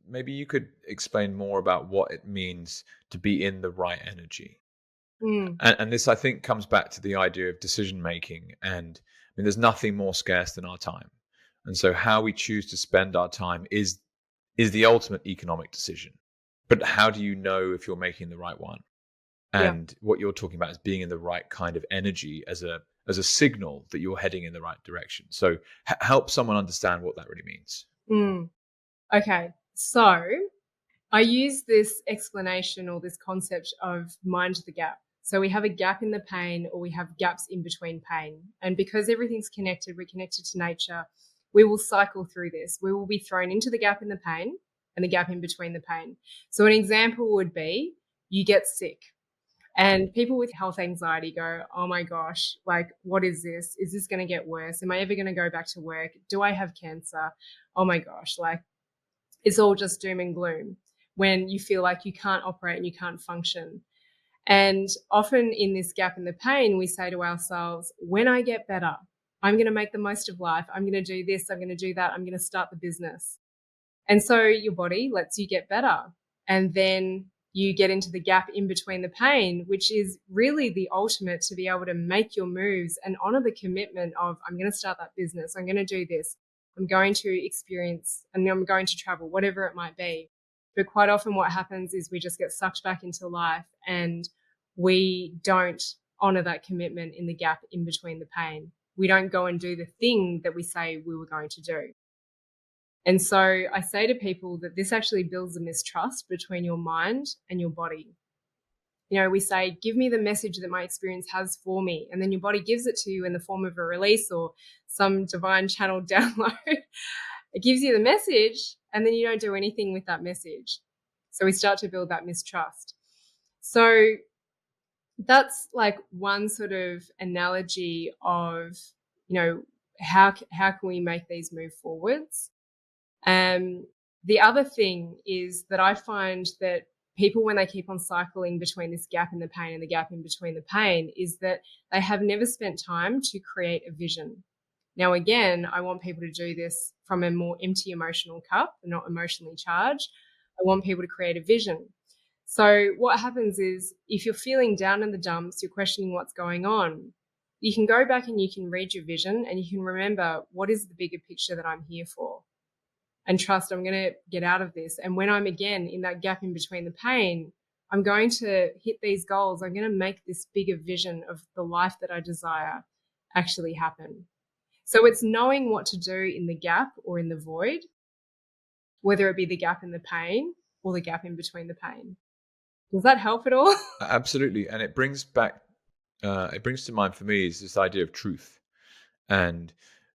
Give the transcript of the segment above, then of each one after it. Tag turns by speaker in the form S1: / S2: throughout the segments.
S1: maybe you could explain more about what it means to be in the right energy.
S2: Mm.
S1: And this, I think, comes back to the idea of decision making. And I mean, there's nothing more scarce than our time. And so how we choose to spend our time is the ultimate economic decision. But how do you know if you're making the right one?
S2: Yeah.
S1: And what you're talking about is being in the right kind of energy as a signal that you're heading in the right direction. So help someone understand what that really means.
S2: Mm. Okay. So I use this explanation or this concept of mind the gap. So we have a gap in the pain, or we have gaps in between pain. And because everything's connected, we're connected to nature, we will cycle through this. We will be thrown into the gap in the pain and the gap in between the pain. So an example would be you get sick. And people with health anxiety go, oh my gosh, like, what is this? Is this going to get worse? Am I ever going to go back to work? Do I have cancer? Oh my gosh, like, it's all just doom and gloom when you feel like you can't operate and you can't function. And often in this gap in the pain, we say to ourselves, when I get better, I'm going to make the most of life. I'm going to do this. I'm going to do that. I'm going to start the business. And so your body lets you get better. And then you get into the gap in between the pain, which is really the ultimate to be able to make your moves and honor the commitment of, I'm going to start that business. I'm going to do this. I'm going to experience and I'm going to travel, whatever it might be. But quite often what happens is we just get sucked back into life and we don't honor that commitment in the gap in between the pain. We don't go and do the thing that we say we were going to do. And so I say to people that this actually builds a mistrust between your mind and your body. You know, we say, give me the message that my experience has for me. And then your body gives it to you in the form of a release or some divine channel download. It gives you the message and then you don't do anything with that message. So we start to build that mistrust. So that's like one sort of analogy of, you know, how can we make these move forwards? The other thing is that I find that people, when they keep on cycling between this gap in the pain and the gap in between the pain, is that they have never spent time to create a vision. Now, again, I want people to do this from a more empty emotional cup, not emotionally charged. I want people to create a vision. So what happens is if you're feeling down in the dumps, you're questioning what's going on, you can go back and you can read your vision and you can remember, what is the bigger picture that I'm here for? And trust I'm going to get out of this. And when I'm again in that gap in between the pain, I'm going to hit these goals. I'm going to make this bigger vision of the life that I desire actually happen. So it's knowing what to do in the gap or in the void, whether it be the gap in the pain or the gap in between the pain. Does that help at all?
S1: Absolutely. And it brings to mind for me is this idea of truth. And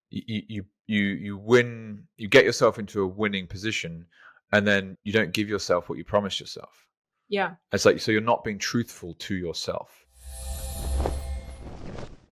S1: you win, you get yourself into a winning position, and then you don't give yourself what you promised yourself.
S2: Yeah.
S1: It's like, so you're not being truthful to yourself.